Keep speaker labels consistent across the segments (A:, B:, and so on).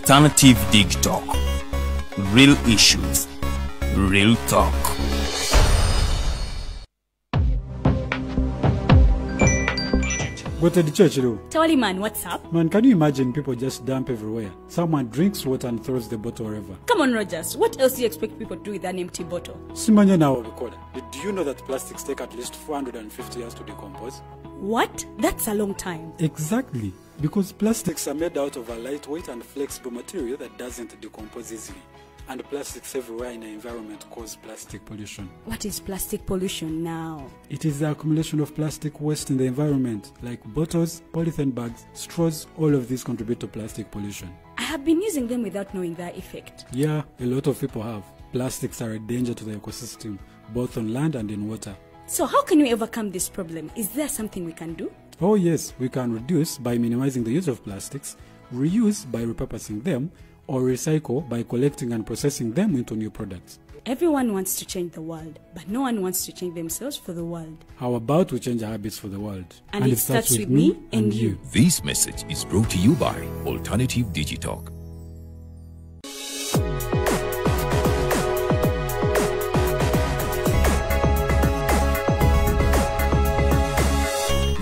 A: alternative Digitalk. Real issues, real talk.
B: Go to the church, though.
C: Tawali man, what's up?
B: Man, can you imagine people just dump everywhere? Someone drinks water and throws the bottle wherever.
C: Come on, Rogers. What else do you expect people to do with an empty bottle?
B: Simanya now, record. Do you know that plastics take at least 450 years to decompose?
C: What? That's a long time.
B: Exactly. Because plastics are made out of a lightweight and flexible material that doesn't decompose easily. And plastics everywhere in the environment cause plastic pollution.
C: What is plastic pollution now?
B: It is the accumulation of plastic waste in the environment, like bottles, polythene bags, straws. All of these contribute to plastic pollution.
C: I have been using them without knowing their effect.
B: Yeah, a lot of people have. Plastics are a danger to the ecosystem, both on land and in water.
C: So how can we overcome this problem? Is there something we can do?
B: Oh yes, we can reduce by minimizing the use of plastics, reuse by repurposing them, or recycle by collecting and processing them into new products.
C: Everyone wants to change the world, but no one wants to change themselves for the world.
B: How about we change our habits for the world?
C: And it starts with me and you.
A: This message is brought to you by Alternative Digitalk.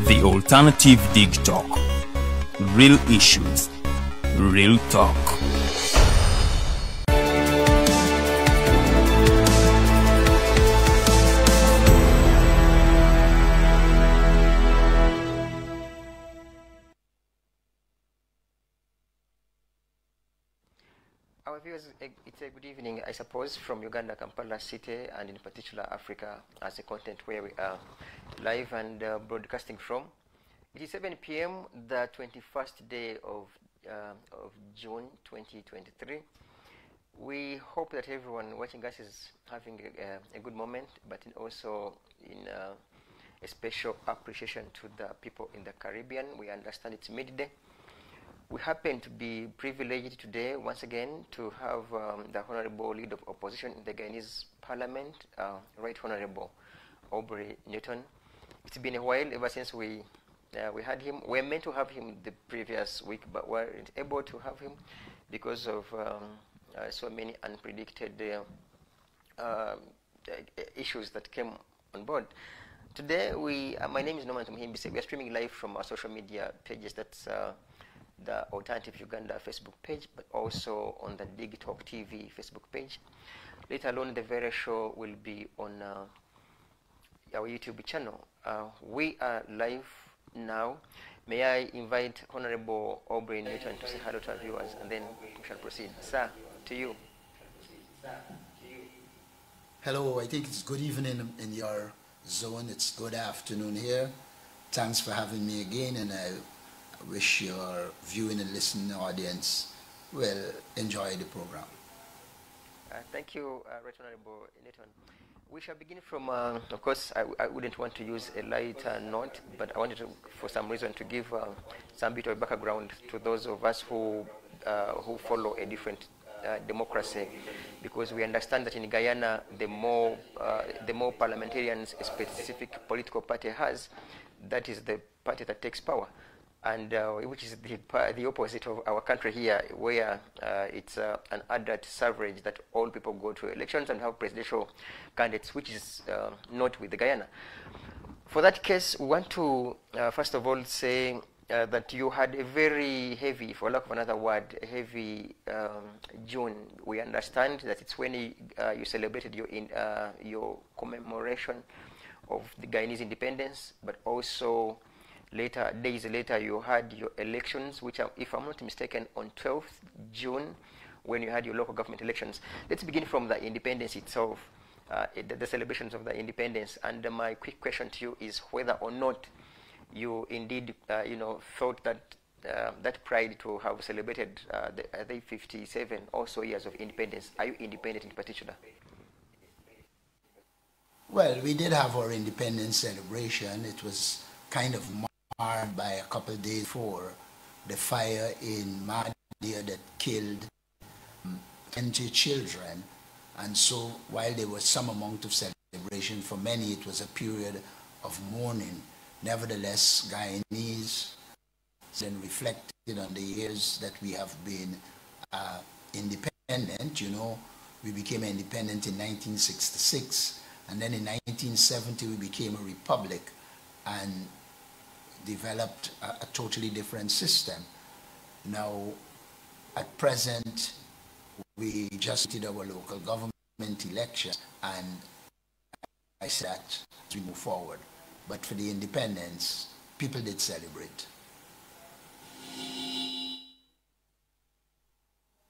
A: The Alternative Digitalk. Real issues, real talk.
D: Our viewers, it's a good evening, I suppose, from Uganda, Kampala City, and in particular Africa, as a content where we are live and broadcasting from. It is 7 p.m., the 21st day of June 2023. We hope that everyone watching us is having a good moment, but also in a special appreciation to the people in the Caribbean. We understand it's midday. We happen to be privileged today, once again, to have the Honorable Leader of Opposition in the Guyanese Parliament, Right Honorable Aubrey Norton. It's been a while ever since we had him. We were meant to have him the previous week, but we weren't able to have him because of so many unpredicted issues that came on board. Today, my name is Norman. We are streaming live from our social media pages. That's the Alternative Uganda Facebook page, but also on the Digitalk TV Facebook page. Later on, the very show will be on our YouTube channel. We are live now. May I invite Honorable Aubrey Norton to say hello to our viewers, and then we shall proceed. Sir, to you.
E: Hello, I think it's good evening in your zone. It's good afternoon here. Thanks for having me again, and I wish your viewing and listening audience will enjoy the program.
D: Thank you, Right Honorable Norton. We shall begin from, of course, I wouldn't want to use a lighter note, but I wanted to, for some reason, to give some bit of background to those of us who follow a different democracy, because we understand that in Guyana, the more parliamentarians a specific political party has, that is the party that takes power. And which is the opposite of our country here, where it's an adult suffrage that all people go to elections and have presidential candidates, which is not with the Guyana. For that case, we want to first of all say that you had a very heavy, for lack of another word, heavy June. We understand that it's when you celebrated your commemoration of the Guyanese independence, but also days later, you had your elections, which are, if I'm not mistaken, on 12th June, when you had your local government elections. Let's begin from the independence itself, the celebrations of the independence. And my quick question to you is whether or not you indeed, thought that that pride to have celebrated the 57 or so years of independence. Are you independent in particular?
E: Well, we did have our independence celebration. It was kind of marred by a couple of days before the fire in Mahdia that killed 20 children. And so while there was some amount of celebration, for many it was a period of mourning. Nevertheless, Guyanese then reflected on the years that we have been independent. You know, we became independent in 1966, and then in 1970 we became a republic and developed a totally different system. Now, at present, we just did our local government elections, and I said that as we move forward. But for the independence, people did celebrate.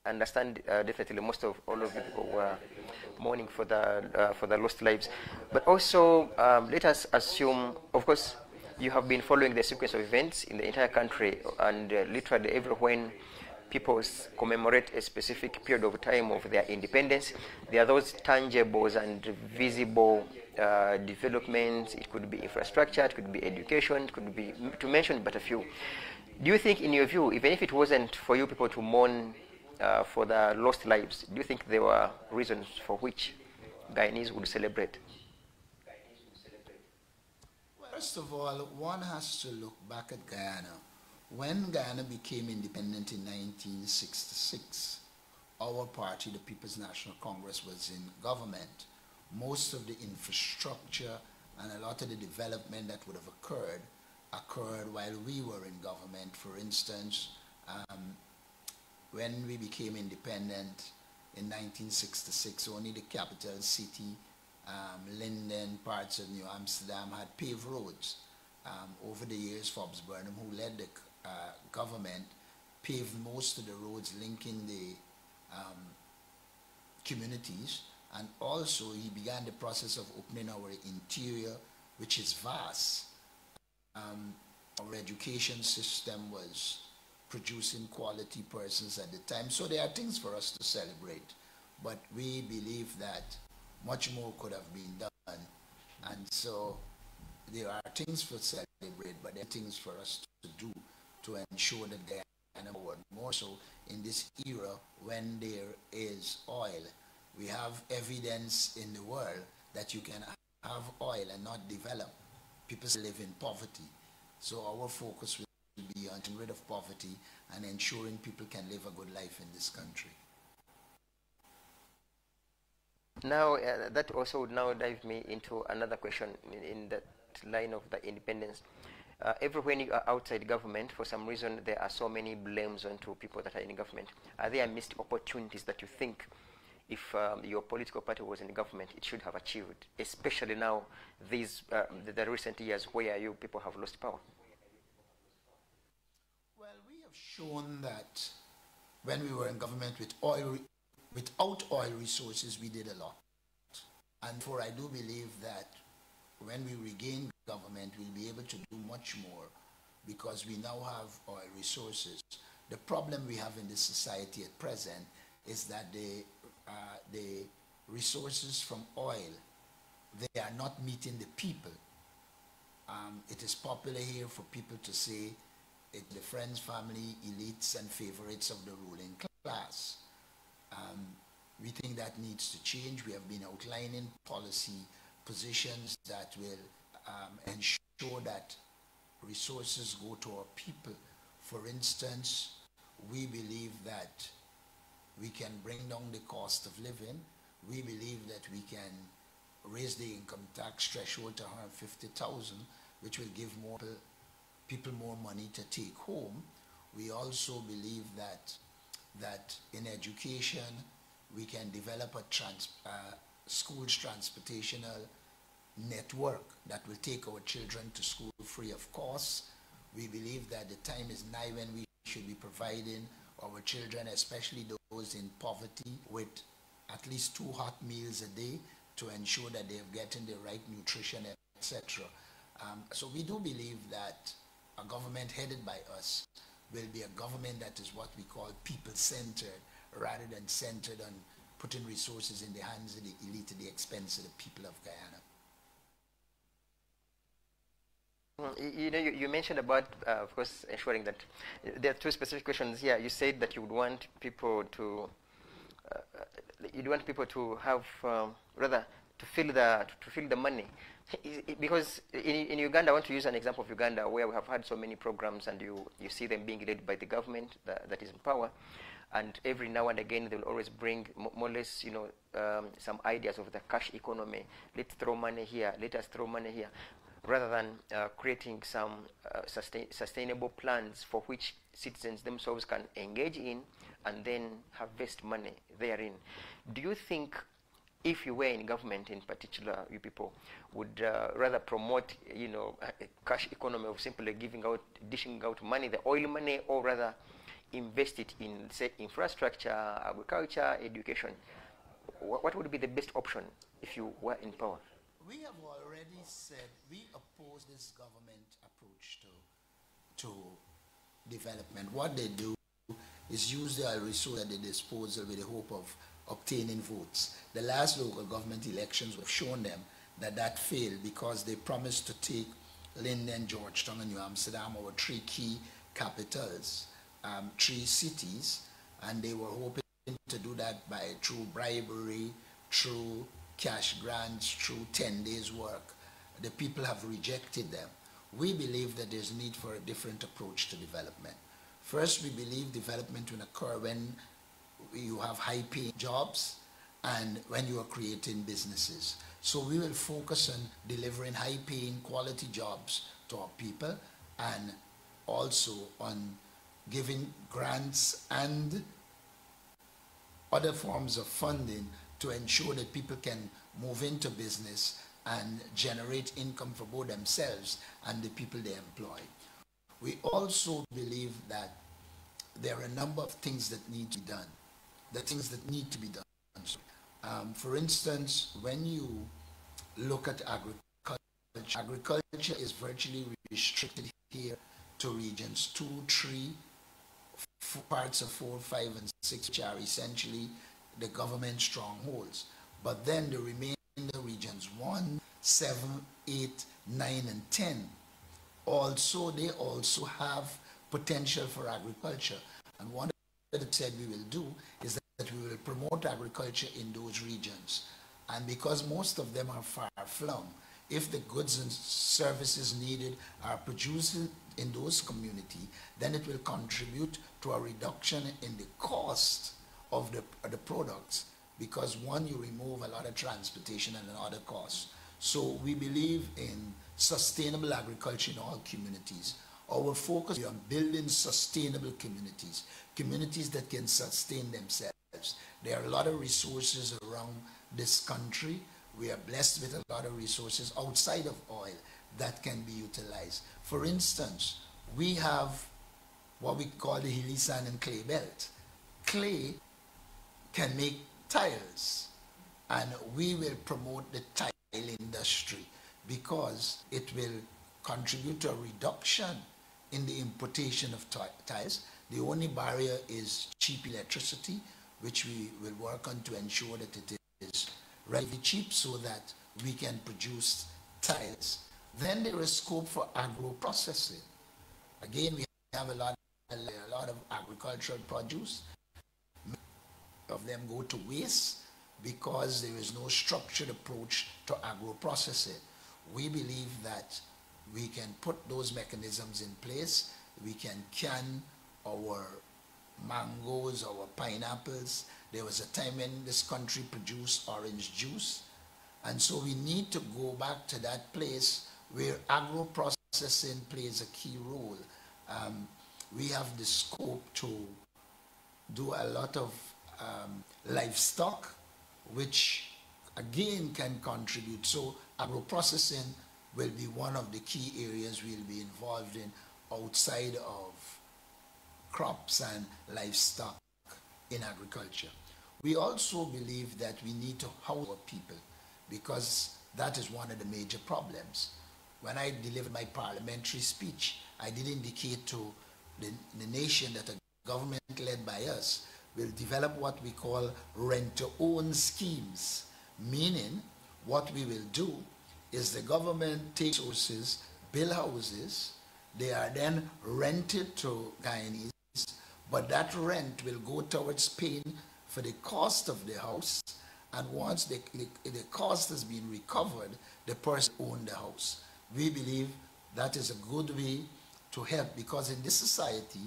D: I understand definitely most of all of you people were mourning for the lost lives, but also let us assume, of course, you have been following the sequence of events in the entire country, and literally everywhere people commemorate a specific period of time of their independence, there are those tangibles and visible developments. It could be infrastructure, it could be education, it could be, to mention but a few. Do you think, in your view, even if it wasn't for you people to mourn for the lost lives, do you think there were reasons for which Guyanese would celebrate?
E: First of all, one has to look back at Guyana. When Guyana became independent in 1966, our party, the People's National Congress, was in government. Most of the infrastructure and a lot of the development that would have occurred while we were in government. For instance, when we became independent in 1966, only the capital city, Linden, parts of New Amsterdam had paved roads. Over the years, Forbes Burnham, who led the government, paved most of the roads linking the communities, and also he began the process of opening our interior, which is vast. Our education system was producing quality persons at the time, so there are things for us to celebrate, but we believe that much more could have been done, and so there are things for celebrate, but there are things for us to do to ensure that they are forward. More so in this era when there is oil. We have evidence in the world that you can have oil and not develop. People live in poverty. So our focus will be on getting rid of poverty and ensuring people can live a good life in this country.
D: Now, that also would now dive me into another question in that line of the independence. Everywhere you are outside government, for some reason, there are so many blames onto people that are in government. Are there missed opportunities that you think, if your political party was in government, it should have achieved, especially now, these the recent years where you people have lost power?
E: Well, we have shown that when we were in government without oil resources, we did a lot. And for I do believe that when we regain government, we'll be able to do much more because we now have oil resources. The problem we have in this society at present is that the resources from oil, they are not meeting the people. It is popular here for people to say it's the friends, family, elites, and favorites of the ruling class. We think that needs to change. We have been outlining policy positions that will ensure that resources go to our people. For instance, we believe that we can bring down the cost of living. We believe that we can raise the income tax threshold to 150,000, which will give more people more money to take home. We also believe that in education, we can develop a schools transportational network that will take our children to school free of cost. We believe that the time is nigh when we should be providing our children, especially those in poverty, with at least 2 hot meals a day to ensure that they're getting the right nutrition, etc. So we do believe that a government headed by us will be a government that is what we call people-centered, rather than centered on putting resources in the hands of the elite at the expense of the people of Guyana.
D: You know, you mentioned about, of course, ensuring that there are 2 specific questions here. You said that you would want people to, have, rather, to feel the money. Because in Uganda, I want to use an example of Uganda, where we have had so many programs, and you see them being led by the government that is in power. and every now and again they will always bring more or less, you know, some ideas of the cash economy. Let's throw money here, let us throw money here, rather than creating some sustainable plans for which citizens themselves can engage in and then harvest money therein. Do you think, if you were in government in particular, you people would rather promote, you know, a cash economy of simply dishing out money, the oil money, or rather invest it in, say, infrastructure, agriculture, education? What would be the best option if you were in power?
E: We have already said we oppose this government approach to development. What they do is use their resources at their disposal with the hope of obtaining votes. The last local government elections have shown them that that failed because they promised to take Linden, Georgetown, and New Amsterdam, our three key capitals, three cities, and they were hoping to do that through bribery, through cash grants, through 10 days work. The people have rejected them. We believe that there's need for a different approach to development. First, we believe development will occur when you have high-paying jobs and when you are creating businesses. So we will focus on delivering high-paying quality jobs to our people, and also on giving grants and other forms of funding to ensure that people can move into business and generate income for both themselves and the people they employ. We also believe that there are a number of things that need to be done. The things that need to be done. For instance, when you look at agriculture is virtually restricted here to regions 2, 3, parts of 4, 5, and 6, which are essentially the government strongholds. But then the remaining regions 1, 7, 8, 9, and 10, they also have potential for agriculture. And one that it said we will do is that we will promote agriculture in those regions. And because most of them are far-flung, if the goods and services needed are produced in those communities, then it will contribute to a reduction in the cost of the products, because one, you remove a lot of transportation and other costs. So we believe in sustainable agriculture in all communities. Our focus is on building sustainable communities, communities that can sustain themselves. There are a lot of resources around this country. We are blessed with a lot of resources outside of oil that can be utilized. For instance, we have what we call the hilly sand and clay belt. Clay can make tiles, and we will promote the tile industry because it will contribute to a reduction in the importation of tiles. The only barrier is cheap electricity, which we will work on to ensure that it is relatively cheap so that we can produce tiles. Then there is scope for agro-processing. Again, we have a lot of agricultural produce. Many of them go to waste because there is no structured approach to agro-processing. We believe that we can put those mechanisms in place. We can can our mangoes, our pineapples. There was a time when this country produced orange juice. And so we need to go back to that place where agro-processing plays a key role. We have the scope to do a lot of livestock, which again can contribute. So agro-processing will be one of the key areas we'll be involved in outside of crops and livestock in agriculture. We also believe that we need to house our people, because that is one of the major problems. When I delivered my parliamentary speech, I did indicate to the nation that a government led by us will develop what we call rent-to-own schemes, meaning what we will do is the government takes resources, build houses, they are then rented to Guyanese, but that rent will go towards paying for the cost of the house, and once the cost has been recovered, the person owns the house. We believe that is a good way to help, because in this society,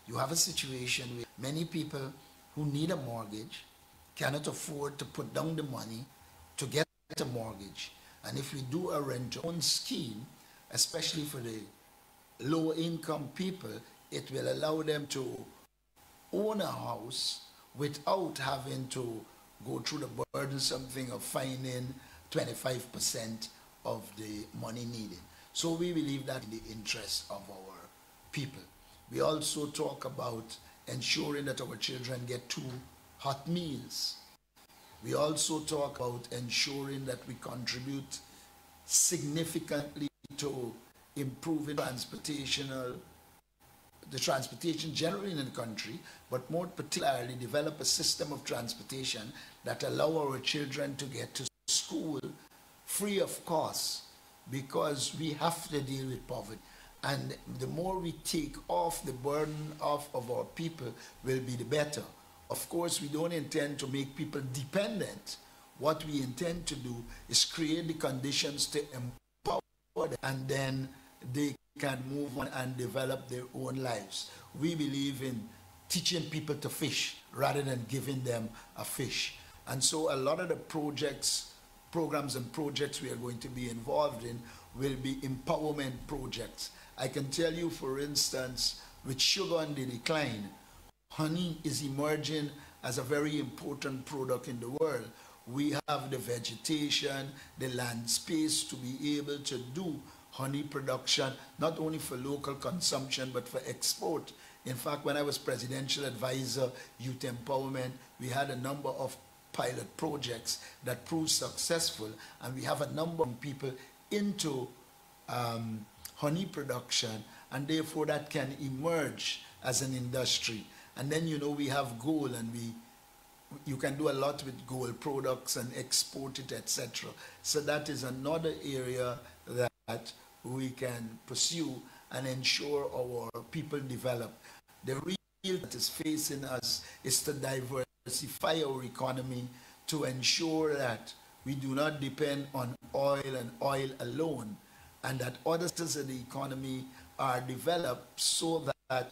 E: You have a situation where many people who need a mortgage cannot afford to put down the money to get a mortgage. And if we do a rent-to-own scheme, especially for the low-income people, it will allow them to own a house without having to go through the burdensome thing of finding 25% of the money needed. So we believe that in the interest of our people. We also talk about ensuring that our children get 2 hot meals. We also talk about ensuring that we contribute significantly to improving the transportation generally in the country, but more particularly develop a system of transportation that allow our children to get to school free of cost, because we have to deal with poverty. And the more we take off the burden off of our people will be the better. Of course, we don't intend to make people dependent. What we intend to do is create the conditions to empower them, and then they can move on and develop their own lives. We believe in teaching people to fish rather than giving them a fish. And so a lot of the programs and projects we are going to be involved in will be empowerment projects. I can tell you, for instance, with sugar on the decline, honey is emerging as a very important product in the world. We have the vegetation, the land space to be able to do honey production, not only for local consumption, but for export. In fact, when I was presidential advisor, youth empowerment, we had a number of pilot projects that proved successful, and we have a number of people into honey production, and therefore that can emerge as an industry. And then, you know, we have gold, and you can do a lot with gold products and export it, etc. So that is another area that we can pursue and ensure our people develop. The real that is facing us is to diversify our economy to ensure that we do not depend on oil and oil alone, and that other sectors of the economy are developed so that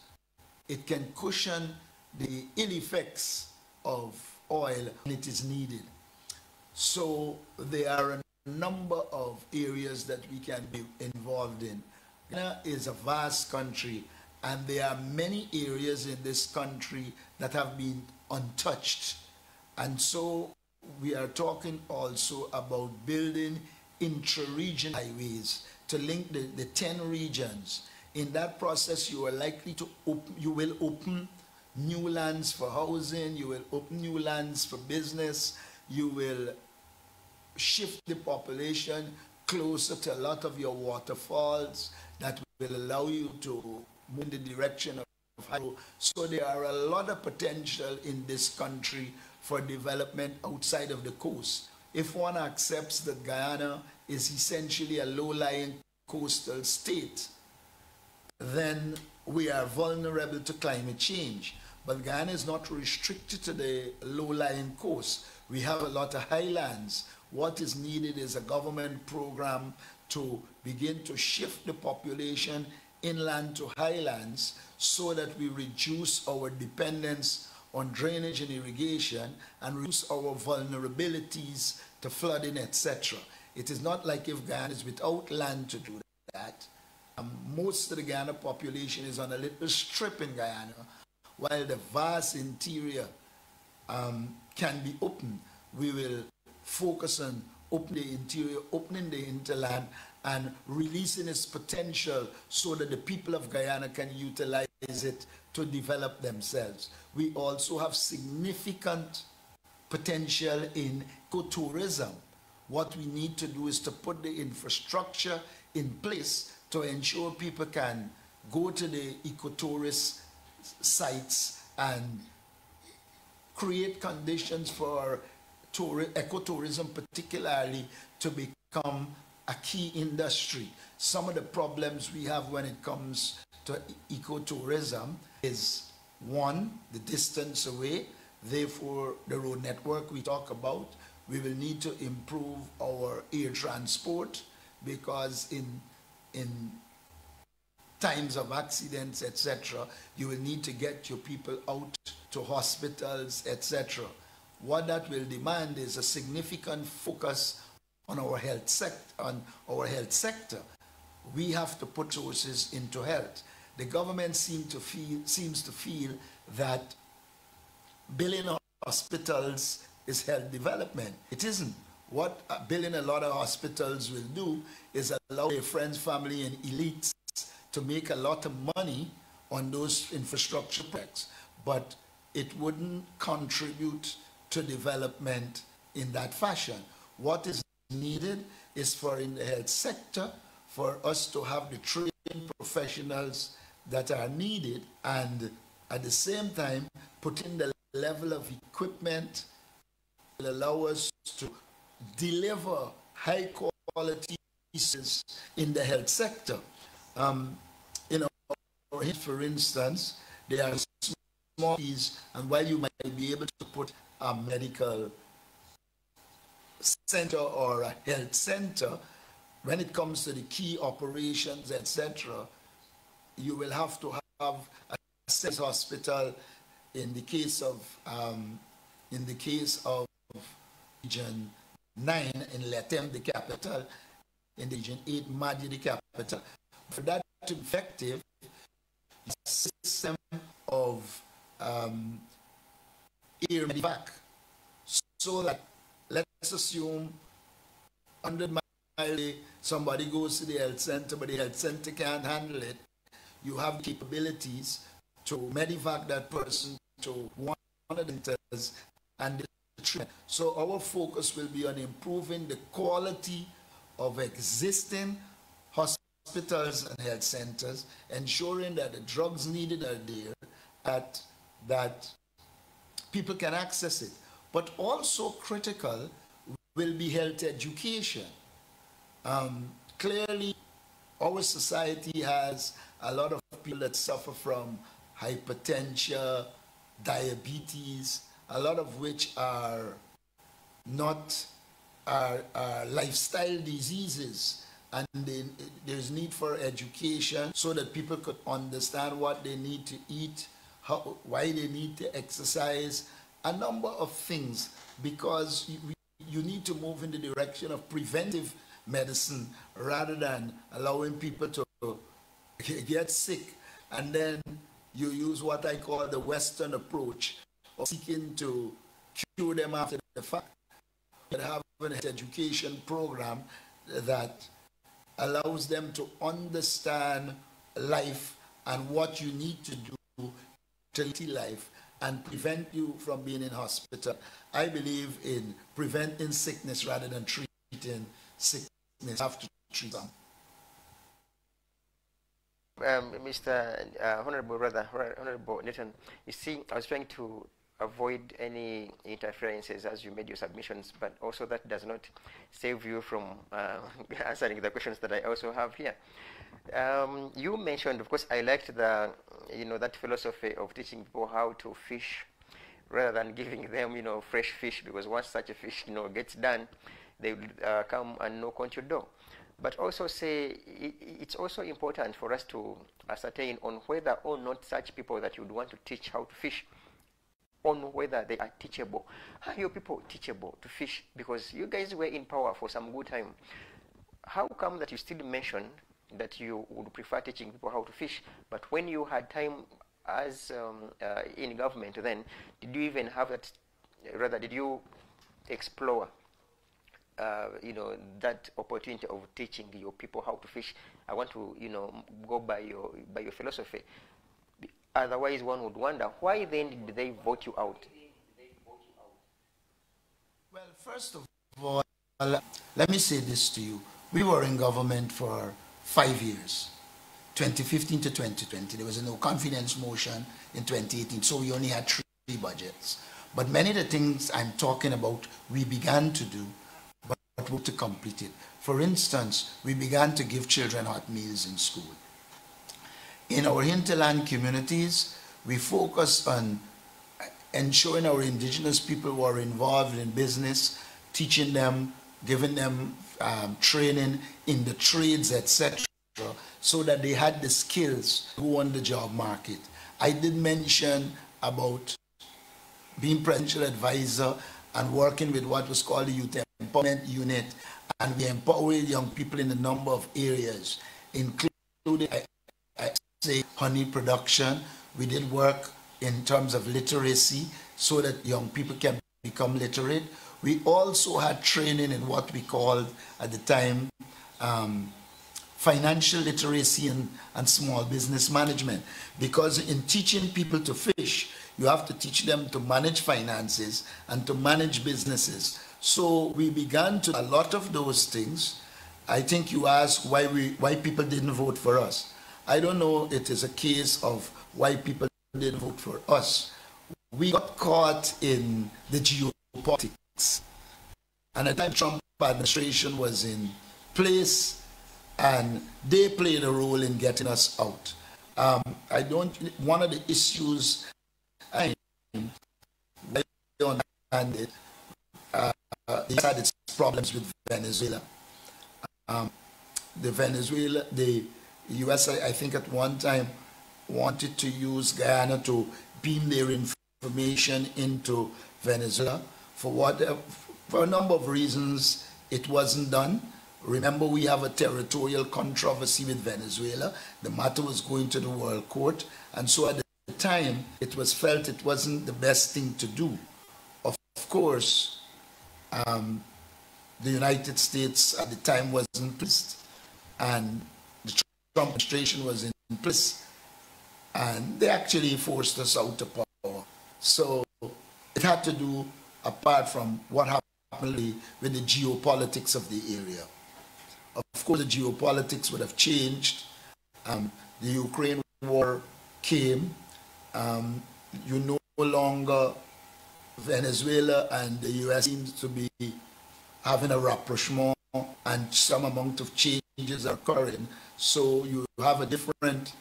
E: it can cushion the ill effects of oil when it is needed. So there are a number of areas that we can be involved in. Ghana is a vast country, and there are many areas in this country that have been untouched. And so we are talking also about building intra-regional highways to link the 10 regions. In that process, you are likely to you will open new lands for housing, you will open new lands for business, you will shift the population closer to a lot of your waterfalls that will allow you to move in the direction of hydro. So there are a lot of potential in this country for development outside of the coast. If one accepts that Guyana is essentially a low-lying coastal state, then we are vulnerable to climate change. But Guyana is not restricted to the low-lying coast. We have a lot of highlands. What is needed is a government program to begin to shift the population inland to highlands so that we reduce our dependence on drainage and irrigation and reduce our vulnerabilities to flooding, etc. It is not like if Guyana is without land to do that. Most of the Guyana population is on a little strip in Guyana, while the vast interior can be opened. We will focus on opening the interior, opening the hinterland, and releasing its potential so that the people of Guyana can utilize it to develop themselves. We also have significant potential in ecotourism. What we need to do is to put the infrastructure in place to ensure people can go to the ecotourist sites and create conditions for ecotourism particularly to become a key industry. Some of the problems we have when it comes to ecotourism is, one, the distance away, therefore the road network we talk about. We will need to improve our air transport, because in times of accidents, etc., you will need to get your people out to hospitals, etc. What that will demand is a significant focus on our health sector. We have to put resources into health. The government seems to feel that building hospitals is health development. It isn't. What building a lot of hospitals will do is allow their friends, family, and elites to make a lot of money on those infrastructure projects, but it wouldn't contribute to development in that fashion. What is needed is for in the health sector for us to have the trained professionals that are needed, and at the same time put in the level of equipment will allow us to deliver high quality services in the health sector. For instance, there are small fees, and while you might be able to put a medical center or a health center, when it comes to the key operations, etc., you will have to have a sales hospital in the case of Region 9 in Letem, the capital, in Region 8, Madi, the capital. For that to be effective, a system of air medevac, so that let's assume 100 miles away, somebody goes to the health center, but the health center can't handle it. You have capabilities to medevac that person to one of the centers and the treatment. So our focus will be on improving the quality of existing hospitals and health centers, ensuring that the drugs needed are there, that people can access it. But also critical will be health education. Clearly, our society has a lot of people that suffer from hypertension, diabetes, a lot of which are not lifestyle diseases, and there's need for education so that people could understand what they need to eat, why they need to exercise, a number of things, because you need to move in the direction of preventive medicine rather than allowing people to get sick and then you use what I call the Western approach of seeking to cure them after the fact. But have an education program that allows them to understand life and what you need to do to live life and prevent you from being in hospital. I believe in preventing sickness rather than treating sickness. You have to treat them.
D: Mr. Honorable Norton, you see, I was trying to avoid any interferences as you made your submissions, but also that does not save you from answering the questions that I also have here. You mentioned, of course, I liked the, that philosophy of teaching people how to fish rather than giving them, fresh fish, because once such a fish, gets done, they will come and knock on your door. But also say it's also important for us to ascertain on whether or not such people that you would want to teach how to fish, on whether they are teachable. Are your people teachable to fish? Because you guys were in power for some good time. How come that you still mention that you would prefer teaching people how to fish, but when you had time as in government then, did you even have that, rather did you explore that opportunity of teaching your people how to fish? I want to, go by your philosophy. Otherwise, one would wonder, why then did they vote you out?
E: Well, first of all, let me say this to you. We were in government for 5 years, 2015 to 2020. There was a no confidence motion in 2018, so we only had 3 budgets. But many of the things I'm talking about, we began to do, but to complete it. For instance, we began to give children hot meals in school. In our hinterland communities, we focus on ensuring our indigenous people who are involved in business, teaching them, giving them training in the trades, etc., so that they had the skills to go on the job market. I did mention about being presidential advisor and working with what was called the Youth Empowerment Unit, and we empower young people in a number of areas, including, I say, honey production. We did work in terms of literacy so that young people can become literate. We also had training in what we called at the time financial literacy and small business management, because in teaching people to fish, you have to teach them to manage finances and to manage businesses. So we began to do a lot of those things. I think you asked why people didn't vote for us. I don't know it is a case of why people didn't vote for us. We got caught in the geopolitics. And at the time Trump administration was in place, and they played a role in getting us out. One of the issues I understand it, they had its problems with Venezuela. The US, I think at one time, wanted to use Guyana to beam their information into Venezuela. For a number of reasons, it wasn't done. Remember, we have a territorial controversy with Venezuela. The matter was going to the World Court, and so at the time, it was felt it wasn't the best thing to do. Of course, the United States at the time wasn't pleased, and the Trump administration was in place, and they actually forced us out of power. So it had to do, apart from what happened with the geopolitics of the area. Of course, the geopolitics would have changed. The Ukraine war came. You no longer, Venezuela and the US seems to be having a rapprochement, and some amount of changes are occurring. So you have a different,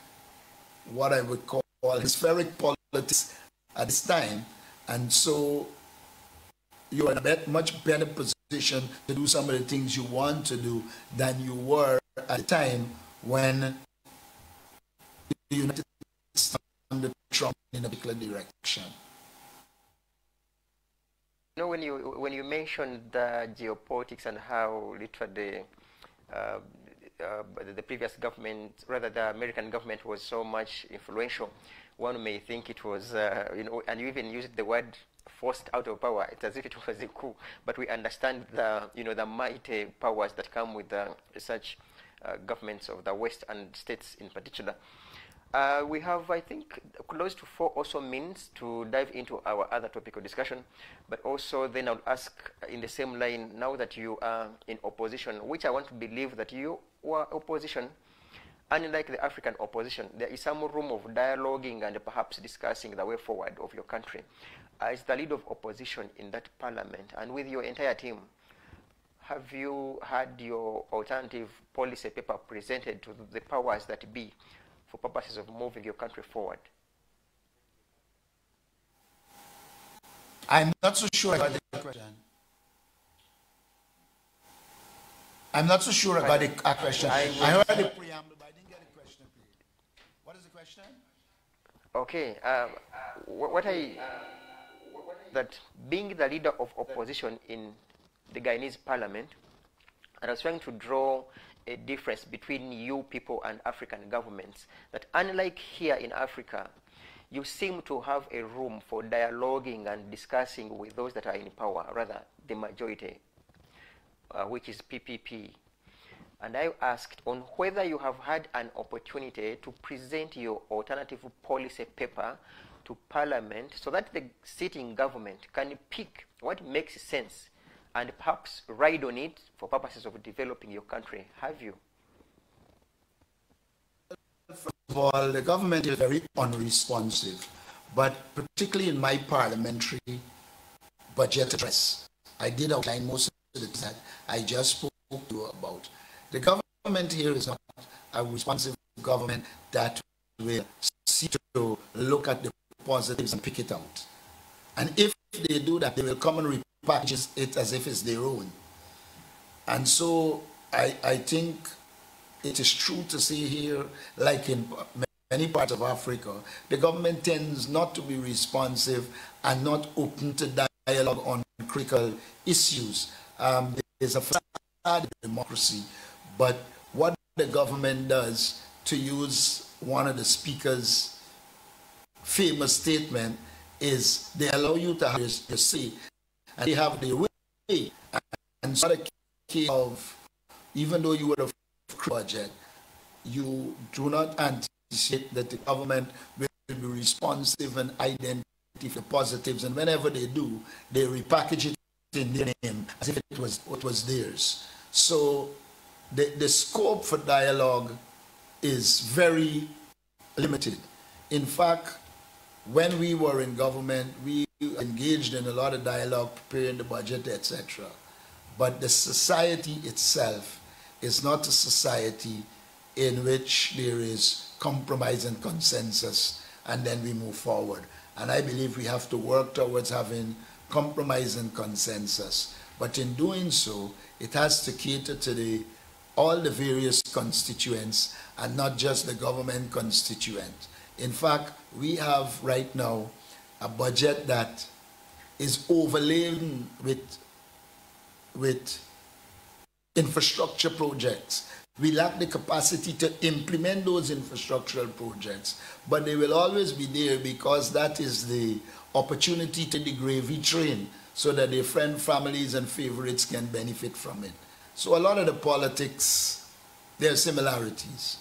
E: what I would call hemispheric politics at this time. And so you're in a much better position to do some of the things you want to do than you were at the time when the United States under Trump in a particular direction.
D: You know, when you mentioned the geopolitics and how literally the previous government, rather the American government, was so much influential, one may think it was, and you even used the word forced out of power. It's as if it was a coup, but we understand the mighty powers that come with such governments of the West and states in particular. We have, I think, close to 4 also minutes to dive into our other topic of discussion, but also then I'll ask in the same line, now that you are in opposition, which I want to believe that you were opposition, unlike the African opposition, there is some room of dialoguing and perhaps discussing the way forward of your country. As the leader of opposition in that parliament and with your entire team, have you had your alternative policy paper presented to the powers that be for purposes of moving your country forward?
E: I'm not so sure about the question. I'm not so sure about the question. I heard the preamble, but I didn't get the question. What is the question?
D: Okay. That being the leader of opposition in the Guyanese parliament, and I was trying to draw a difference between you people and African governments, that unlike here in Africa, you seem to have a room for dialoguing and discussing with those that are in power, rather the majority, which is PPP. And I asked on whether you have had an opportunity to present your alternative policy paper to Parliament so that the sitting government can pick what makes sense and perhaps ride on it for purposes of developing your country. Have you?
E: First of all, the government is very unresponsive, but particularly in my parliamentary budget address, I did outline most of the things that I just spoke to you about. The government here is not a responsive government that will seek to look at the positives and pick it out. And if they do that, they will come and repackage it as if it's their own. And so I think it is true to say here, like in many parts of Africa, the government tends not to be responsive and not open to dialogue on critical issues. There's a facade of democracy, but what the government does, to use one of the speaker's famous statement, is they allow you to have your say, and they have their way. And so the case of, even though you would have budget, you do not anticipate that the government will be responsive and identify the positives, and whenever they do, they repackage it in their name as if it was theirs. So the scope for dialogue is very limited. In fact, when we were in government, we engaged in a lot of dialogue, preparing the budget, etc. But the society itself is not a society in which there is compromise and consensus, and then we move forward. And I believe we have to work towards having compromise and consensus. But in doing so, it has to cater to all the various constituents and not just the government constituent. In fact, we have right now a budget that is overladen with infrastructure projects. We lack the capacity to implement those infrastructural projects, but they will always be there because that is the opportunity to the gravy train so that their friends, families, and favorites can benefit from it. So a lot of the politics, there are similarities.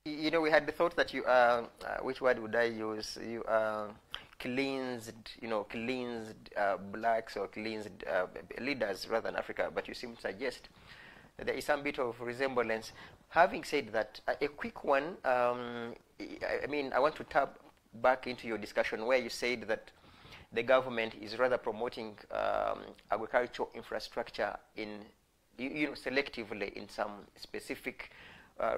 D: You know, we had the thought that you, which word would I use? You cleansed, blacks or cleansed leaders rather than Africa, but you seem to suggest that there is some bit of resemblance. Having said that, a quick one, I mean, I want to tap back into your discussion where you said that the government is rather promoting agricultural infrastructure in, selectively in some specific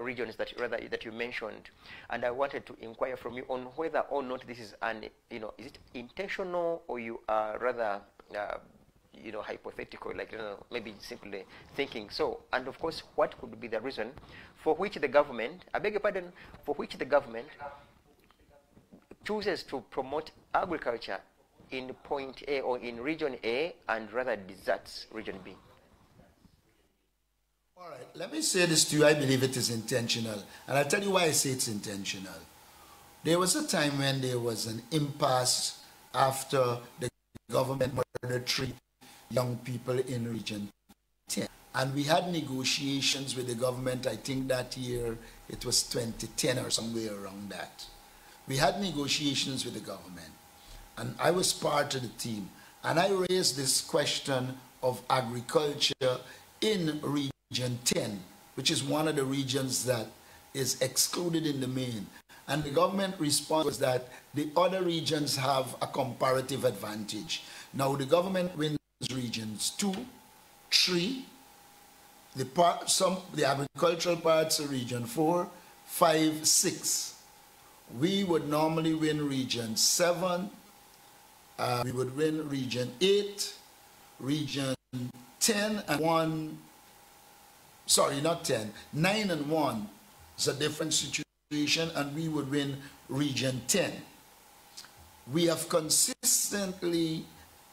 D: regions that you mentioned, and I wanted to inquire from you on whether or not this is is it intentional, or you are rather hypothetical, like maybe simply thinking so. And of course, what could be the reason for which the government, I beg your pardon, for which the government chooses to promote agriculture in point A or in region A and rather deserts region B?
E: All right, let me say this to you. I believe it is intentional, and I'll tell you why I say it's intentional. There was a time when there was an impasse after the government murdered 3 young people in Region 10. And we had negotiations with the government. I think that year it was 2010 or somewhere around that. We had negotiations with the government, and I was part of the team. And I raised this question of agriculture in Region 10, which is one of the regions that is excluded in the main. And the government response was that the other regions have a comparative advantage. Now the government wins regions 2, 3, the agricultural parts of region 4, 5, 6. We would normally win region 7, we would win region 8, region 10 and 1. Sorry, not 10, 9 and 1 is a different situation, and we would win region 10. We have consistently,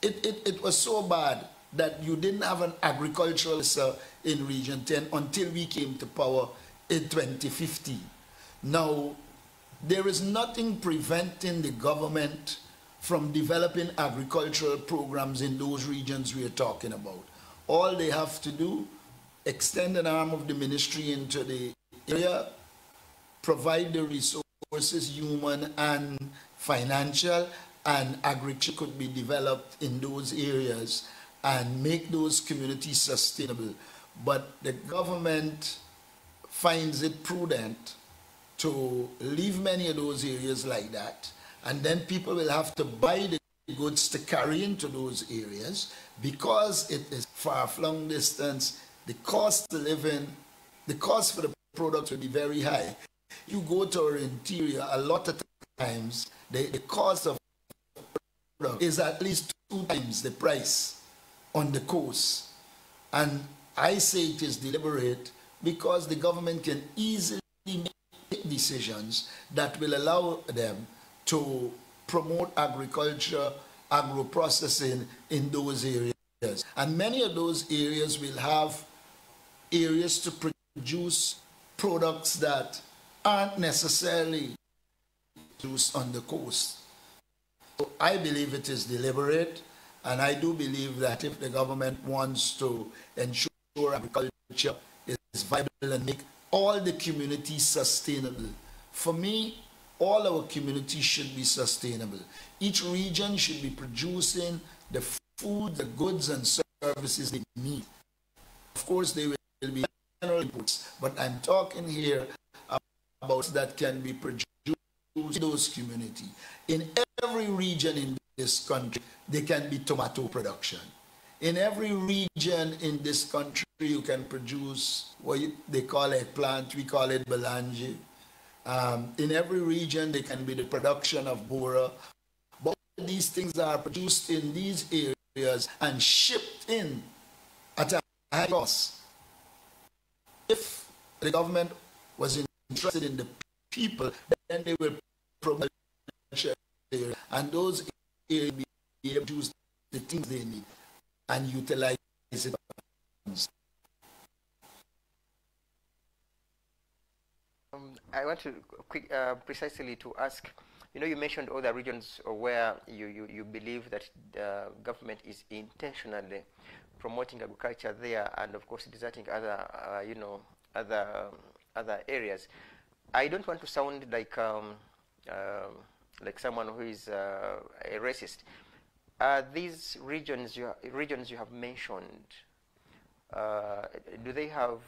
E: it was so bad that you didn't have an agricultural officer in region 10 until we came to power in 2015. Now, there is nothing preventing the government from developing agricultural programs in those regions we are talking about. All they have to do, extend an arm of the ministry into the area, provide the resources, human and financial, and agriculture could be developed in those areas and make those communities sustainable. But the government finds it prudent to leave many of those areas like that, and then people will have to buy the goods to carry into those areas because it is far-flung distance. The cost to live in, the cost for the product will be very high. You go to our interior, a lot of times, the cost of product is at least 2 times the price on the coast. And I say it is deliberate because the government can easily make decisions that will allow them to promote agriculture, agro-processing in those areas. And many of those areas will have areas to produce products that aren't necessarily produced on the coast. So I believe it is deliberate, and I do believe that if the government wants to ensure agriculture is viable and make all the communities sustainable, for me, all our communities should be sustainable. Each region should be producing the food, the goods and services they need. Of course, there will be general inputs, but I'm talking here about that can be produced in those communities. In every region in this country, there can be tomato production. In every region in this country, you can produce what they call eggplant, we call it belange. In every region, there can be the production of bora. But these things are produced in these areas and shipped in at a high cost. If the government was interested in the people, then they will promote there, and those areas will be able to use the things they need and utilize it.
D: I want to precisely to ask, you mentioned all the regions where you believe that the government is intentionally promoting agriculture there, and of course deserting other, other areas. I don't want to sound like someone who is a racist. These regions you have mentioned, do they have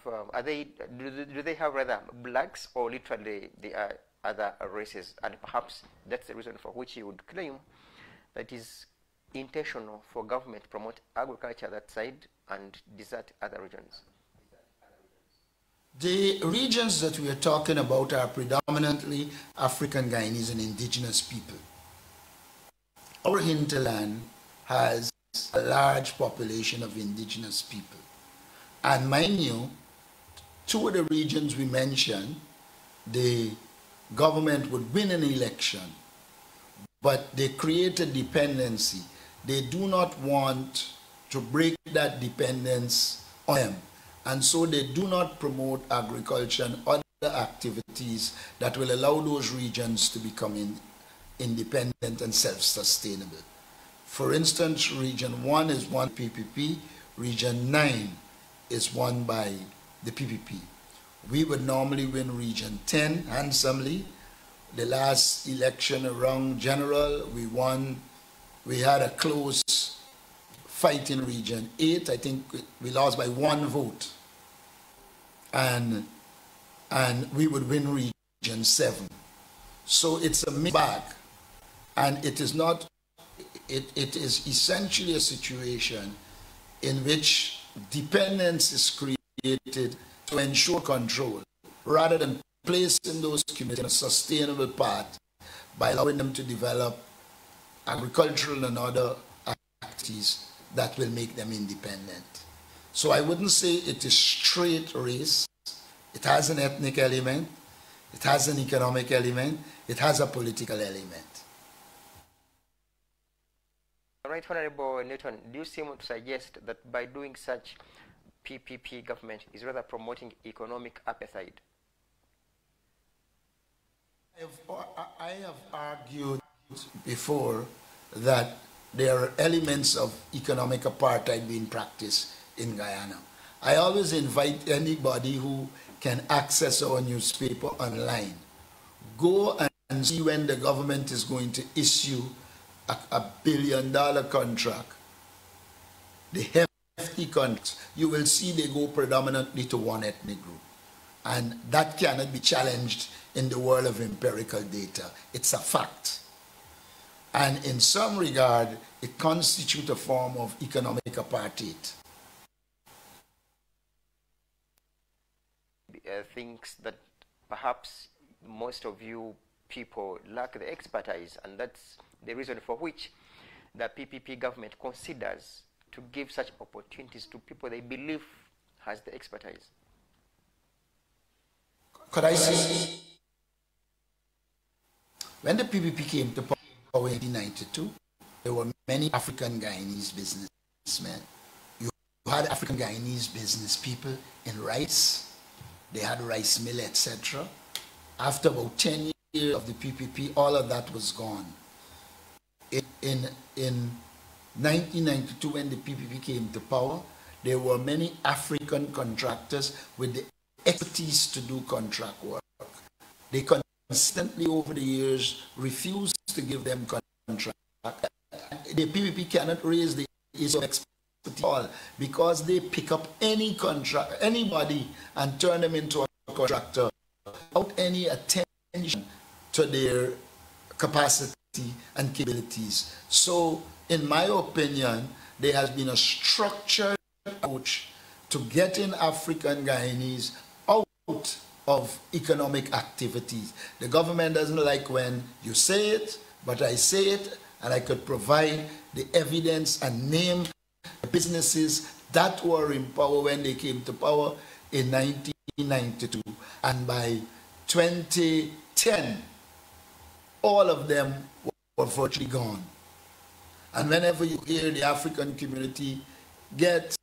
D: do they have rather blacks, or literally they are other races? And perhaps that's the reason for which you would claim that is intentional for government to promote agriculture that side and desert other regions.
E: The regions that we are talking about are predominantly African, Guyanese, and indigenous people. Our hinterland has a large population of indigenous people. And mind you, two of the regions we mentioned, the government would win an election, but they create a dependency. They do not want to break that dependence on them. And so they do not promote agriculture and other activities that will allow those regions to become independent and self-sustainable. For instance, Region 1 is one PPP, Region 9 is won by the PPP. We would normally win Region 10 handsomely. The last election around general, we had a close fight in Region 8. I think we lost by 1 vote. And we would win Region 7. So it's a mixed bag. And it is not, it is essentially a situation in which dependence is created to ensure control, rather than placing those communities in a sustainable path by allowing them to develop agricultural and other activities that will make them independent. So I wouldn't say it is straight race. It has an ethnic element, it has an economic element, it has a political element.
D: All right, Honorable Norton, do you seem to suggest that by doing such, PPP government is rather promoting economic appetite?
E: I have argued before that there are elements of economic apartheid being practiced in Guyana. I always invite anybody who can access our newspaper online, go and see when the government is going to issue a $1 billion contract, the hefty contracts. You will see they go predominantly to one ethnic group. And that cannot be challenged in the world of empirical data. It's a fact. And in some regard, it constitutes a form of economic apartheid.
D: Thinks that perhaps most of you people lack the expertise, and that's the reason for which the PPP government considers to give such opportunities to people they believe has the expertise?
E: Could I say, when the PPP came to power in 1992, there were many African Guyanese businessmen. You had African Guyanese business people in rice, they had rice mill, etc. After about 10 years of the PPP, all of that was gone. In 1992, when the PPP came to power, there were many African contractors with the expertise to do contract work. They constantly, over the years, refused to give them contract. The PPP cannot raise the issue of expertise at all because they pick up any contract, anybody, and turn them into a contractor without any attention to their capacity and capabilities. So, in my opinion, there has been a structured approach to getting African Guyanese out of economic activities. The government doesn't like when you say it, but I say it, and I could provide the evidence and name the businesses that were in power when they came to power in 1992. And by 2010, all of them were virtually gone. And whenever you hear the African community gets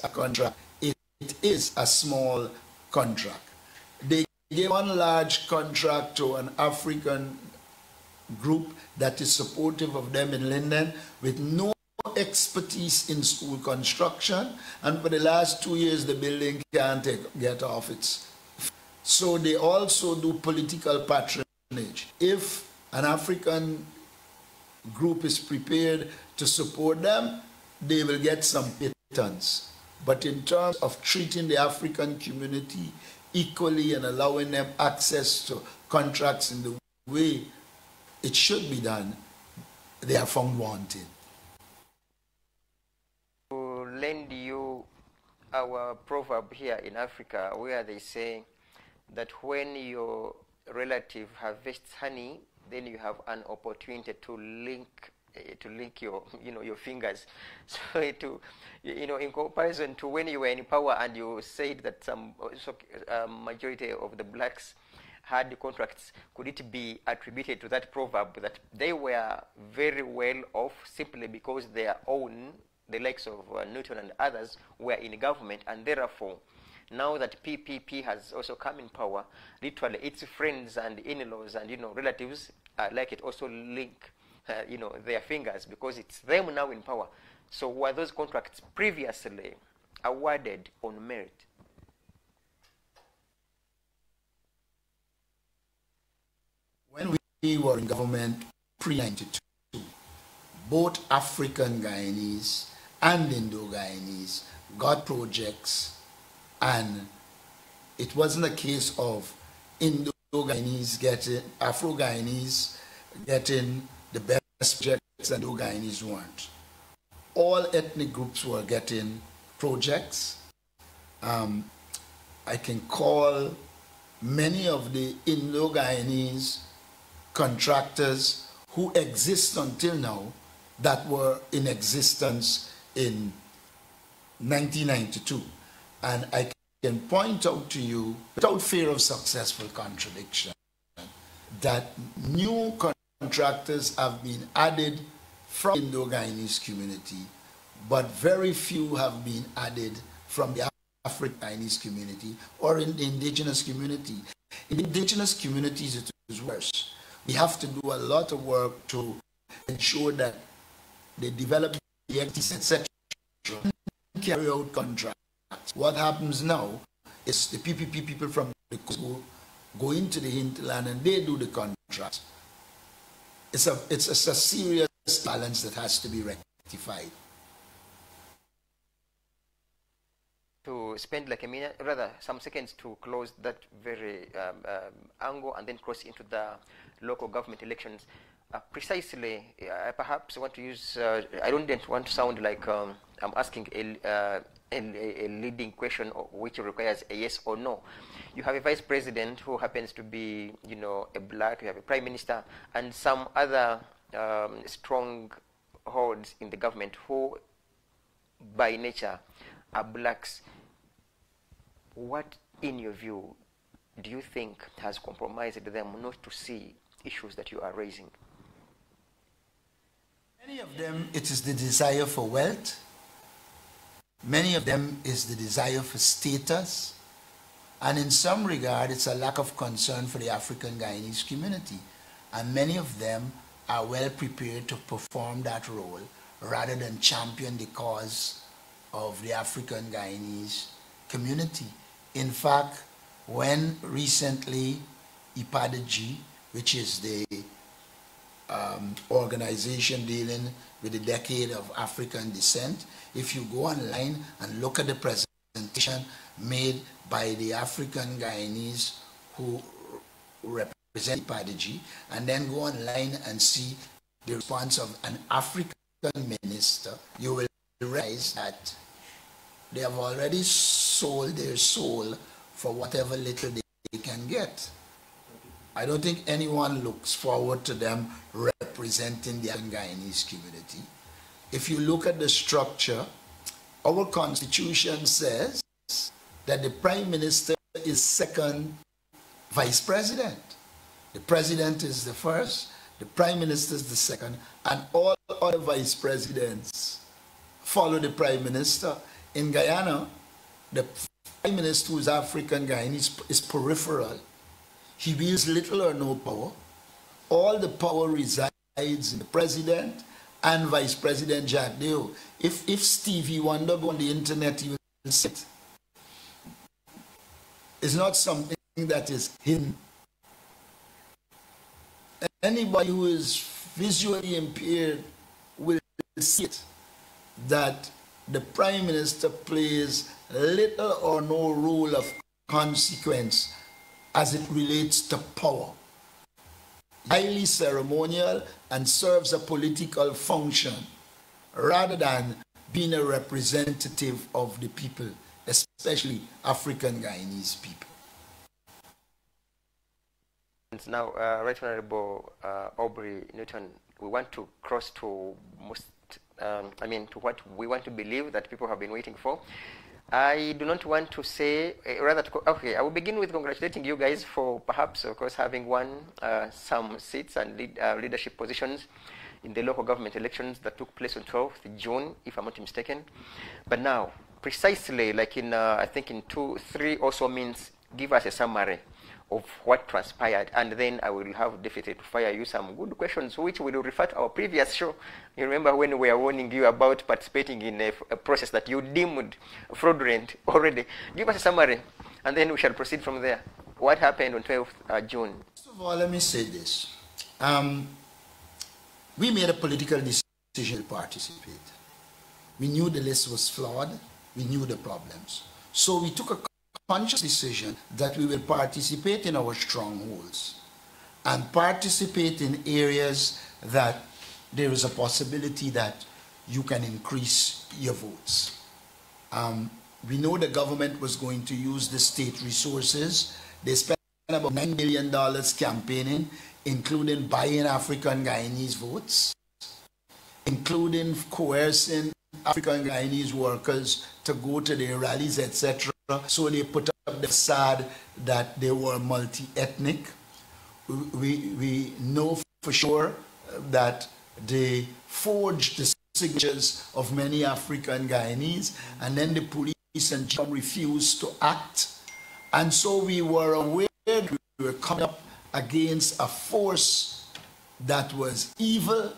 E: a contract, it is a small contract. They gave one large contract to an African group that is supportive of them in Linden with no expertise in school construction, and for the last 2 years the building can't get off its. So they also do political patronage. If an African group is prepared to support them, they will get some pittance. But in terms of treating the African community equally and allowing them access to contracts in the way it should be done, they are found wanting.
D: To lend you our proverb here in Africa, where they say that when your relative harvests honey, then you have an opportunity to link your your fingers. So in comparison to when you were in power and you said that some majority of the blacks had the contracts, could it be attributed to that proverb that they were very well off simply because their own, the likes of Norton and others, were in government, and therefore now that PPP has also come in power, literally its friends and in-laws and relatives like it also link their fingers because it's them now in power. So were those contracts previously awarded on merit?
E: When we were in government pre-92, both African Guyanese and Indo-Guyanese got projects, and it wasn't a case of Indo-Guyanese getting, Afro-Guyanese getting the best projects and Indo-Guyanese weren't. All ethnic groups were getting projects. I can call many of the Indo-Guyanese contractors who exist until now that were in existence in 1992. And I can point out to you, without fear of successful contradiction, that new contractors have been added from the Indo-Guyanese community, but very few have been added from the Afro-Guyanese community or in the indigenous community. In indigenous communities, it is worse. We have to do a lot of work to ensure that they develop the expertise, etc., and carry out contracts. What happens now is the PPP people from the coast go into the hinterland and they do the contracts. It's a serious balance that has to be rectified.
D: To spend like a minute, rather some seconds to close that very angle and then cross into the local government elections. Precisely, I perhaps want to use, I don't want to sound like I'm asking a leading question which requires a yes or no. You have a vice president who happens to be, a black, you have a prime minister, and some other strongholds in the government who, by nature, are blacks. what, in your view, do you think has compromised them not to see issues that you are raising?
E: Many of them, it is the desire for wealth. Many of them is the desire for status. And in some regard, it's a lack of concern for the African Guyanese community. And many of them are well prepared to perform that role rather than champion the cause of the African Guyanese community. In fact, when recently IPADG, which is the organization dealing with the decade of African descent, if you go online and look at the presentation made by the African Guyanese who represent IPADG, and then go online and see the response of an African minister, you will realize that they have already sold their soul for whatever little they can get. I don't think anyone looks forward to them representing the Guyanese community. If you look at the structure, our constitution says that the prime minister is second vice president. The president is the first, the prime minister is the second, and all other vice presidents follow the prime minister. In Guyana, the prime minister, who is African Guyanese, is peripheral. He wields little or no power. All the power resides in the president and Vice President Jack Deo. If Stevie Wonder go on the internet, he will see it. It's not something that is hidden. Anybody who is visually impaired will see it, that the Prime Minister plays little or no role of consequence as it relates to power. Highly ceremonial and serves a political function rather than being a representative of the people, especially African Guyanese people.
D: Now, Right Honorable Aubrey Norton, we want to cross to to what we want to believe that people have been waiting for. I do not want to say, okay, I will begin with congratulating you guys for perhaps, of course, having won some seats and leadership positions in the local government elections that took place on 12th June, if I'm not mistaken. But now, precisely like in, I think in 2-3 also means give us a summary of what transpired, and then I will have definitely to fire you some good questions, which we will refer to our previous show. You remember when we were warning you about participating in a process that you deemed fraudulent already. Give us a summary, and then we shall proceed from there. What happened on 12th June?
E: First of all, let me say this. We made a political decision to participate. We knew the list was flawed. We knew the problems. So we took a conscious decision that we will participate in our strongholds and participate in areas that there is a possibility that you can increase your votes. We know the government was going to use the state resources. They spent about $9 million campaigning, including buying African Guyanese votes, including coercing African Guyanese workers to go to their rallies, etc. So they put up the facade that they were multi-ethnic. We know for sure that they forged the signatures of many African Guyanese, and then the police and GM refused to act. And so we were aware we were coming up against a force that was evil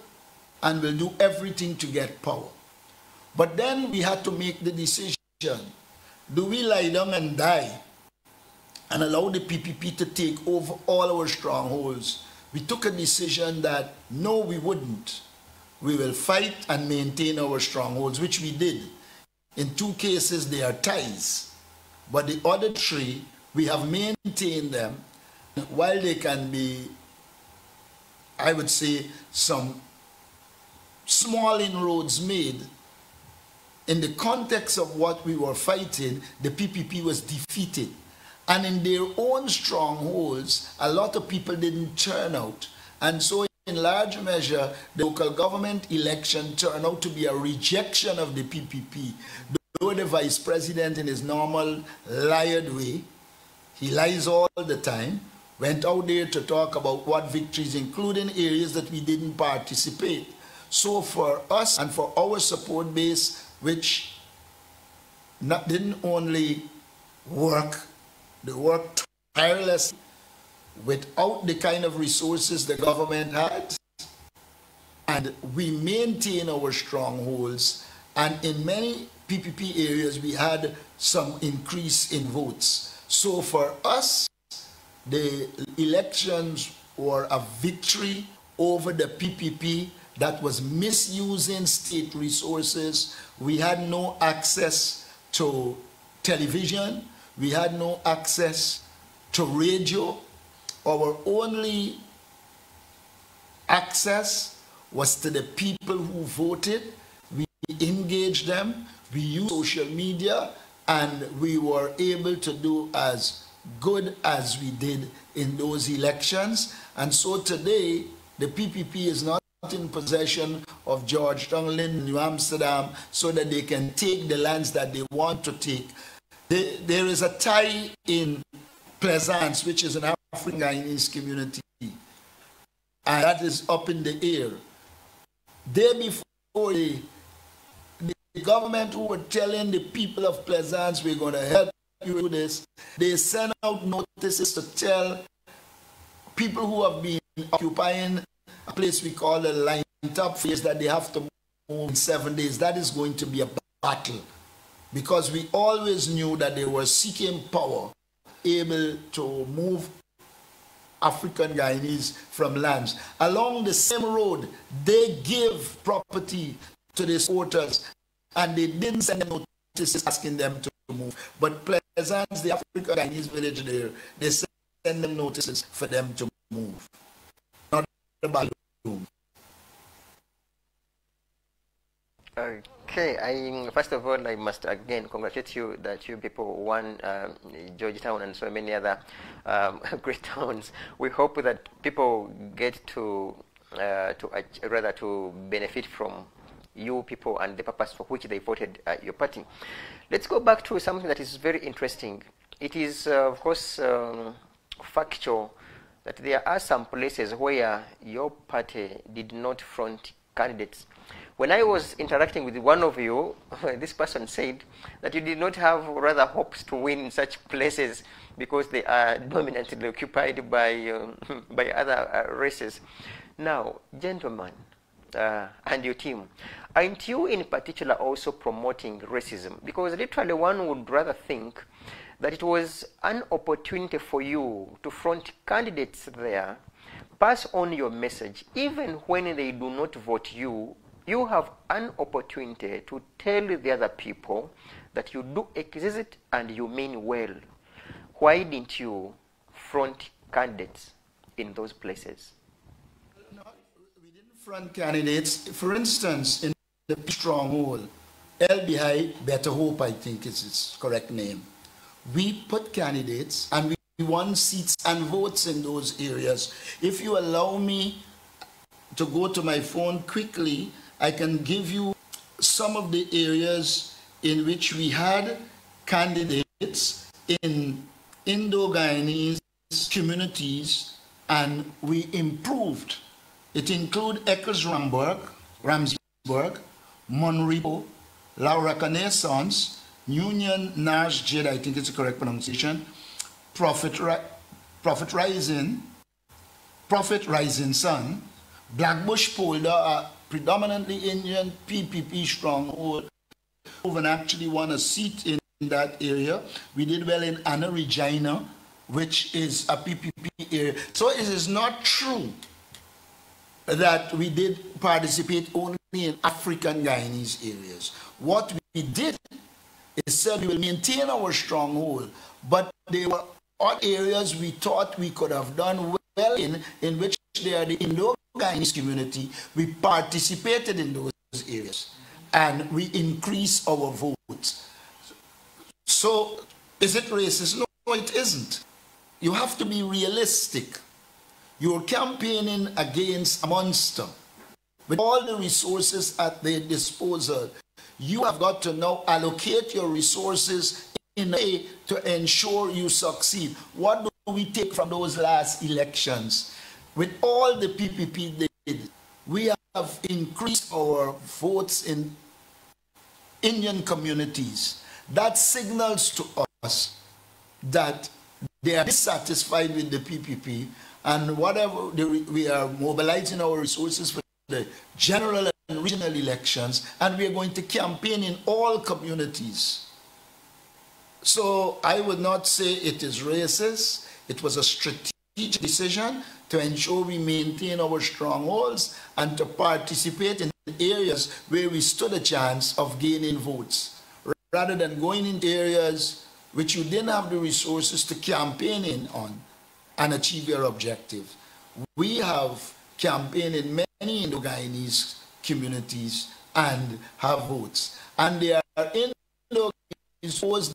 E: and will do everything to get power. But then we had to make the decision. Do we lie down and die and allow the PPP to take over all our strongholds? We took a decision that no, we wouldn't. We will fight and maintain our strongholds, which we did. In 2 cases, they are ties. But the other 3, we have maintained them. While they can be, I would say, some small inroads made, in the context of what we were fighting, the PPP was defeated. And in their own strongholds, a lot of people didn't turn out. And so in large measure, the local government election turned out to be a rejection of the PPP. although the vice president in his normal lied way, he lies all the time, went out there to talk about what victories, including areas that we didn't participate. So for us and for our support base, which didn't only work, they worked tirelessly without the kind of resources the government had, and we maintain our strongholds, and in many PPP areas we had some increase in votes. So for us, the elections were a victory over the PPP that was misusing state resources. We had no access to television. We had no access to radio. Our only access was to the people who voted. We engaged them. We used social media, and we were able to do as good as we did in those elections. And so today, the PPP is not in possession of Georgetown, Linden, New Amsterdam, so that they can take the lands that they want to take. There is a tie in Plaisance, which is an African Guyanese community, and that is up in the air. Day before, the government who were telling the people of Plaisance, we're going to help you do this, they sent out notices to tell people who have been occupying a place we call a line-top phase that they have to move in 7 days. That is going to be a battle, because we always knew that they were seeking power, able to move African Guyanese from lands. Along the same road, they give property to the supporters, and they didn't send them notices asking them to move. But Plaisance, the African Guyanese village there, they send them notices for them to move. Not about room.
D: Okay, first of all, I must again congratulate you that you people won Georgetown and so many other great towns. We hope that people get to benefit from you people and the purpose for which they voted your party. Let's go back to something that is very interesting. It is, of course, factual that there are some places where your party did not front candidates. When I was interacting with one of you, this person said that you did not have rather hopes to win in such places because they are dominantly occupied by other races. Now, gentlemen, and your team, aren't you in particular also promoting racism? Because literally one would rather think that it was an opportunity for you to front candidates there, pass on your message, even when they do not vote you. You have an opportunity to tell the other people that you do exist and you mean well. Why didn't you front candidates in those places?
E: No, we didn't front candidates. For instance, in the stronghold, LBI, Better Hope, I think is its correct name, we put candidates and we won seats and votes in those areas. If you allow me to go to my phone quickly, I can give you some of the areas in which we had candidates in Indo-Guyanese communities, and we improved. It includes Eckers Ramsburg, Monrepo, La Reconnaissance, Union Nars Jed, I think it's the correct pronunciation, Prophet Rising Sun, Blackbush Polder, predominantly Indian PPP stronghold, and actually won a seat in that area. We did well in Anna Regina, which is a PPP area. So it is not true that we did participate only in African Guyanese areas. What we did is said we will maintain our stronghold, but there were other areas we thought we could have done well in which they are the Indo-Guyanese community. We participated in those areas and we increased our votes. So is it racist? No, it isn't. You have to be realistic. You're campaigning against a monster with all the resources at their disposal. You have got to now allocate your resources in a way to ensure you succeed. What do we take from those last elections? With all the PPP did, we have increased our votes in Indian communities. That signals to us that they are dissatisfied with the PPP, and whatever we are mobilizing our resources for the general and regional elections, and we are going to campaign in all communities. So I would not say it is racist. It was a strategic decision to ensure we maintain our strongholds and to participate in areas where we stood a chance of gaining votes, rather than going into areas which you didn't have the resources to campaign in on and achieve your objective. We have campaigned in many Indo-Guyanese communities and have votes. And they are Indo-Guyanese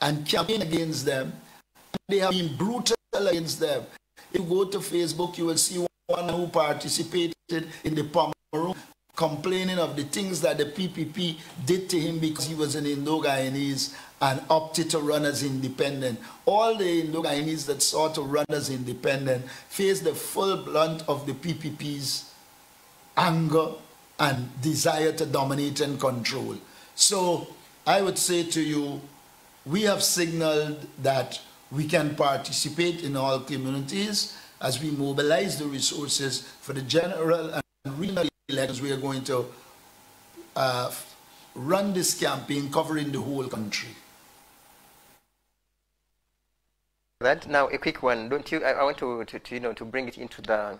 E: and campaign against them. They have been brutal against them. If you go to Facebook, you will see one who participated in the Pomeroon complaining of the things that the PPP did to him because he was an Indo-Guyanese and opted to run as independent. All the Indo-Guyanese that sought to run as independent faced the full brunt of the PPP's anger and desire to dominate and control. So I would say to you, we have signaled that we can participate in all communities as we mobilize the resources for the general and regional elections. We are going to run this campaign covering the whole country.
D: That now a quick one. Don't you? I want to bring it into the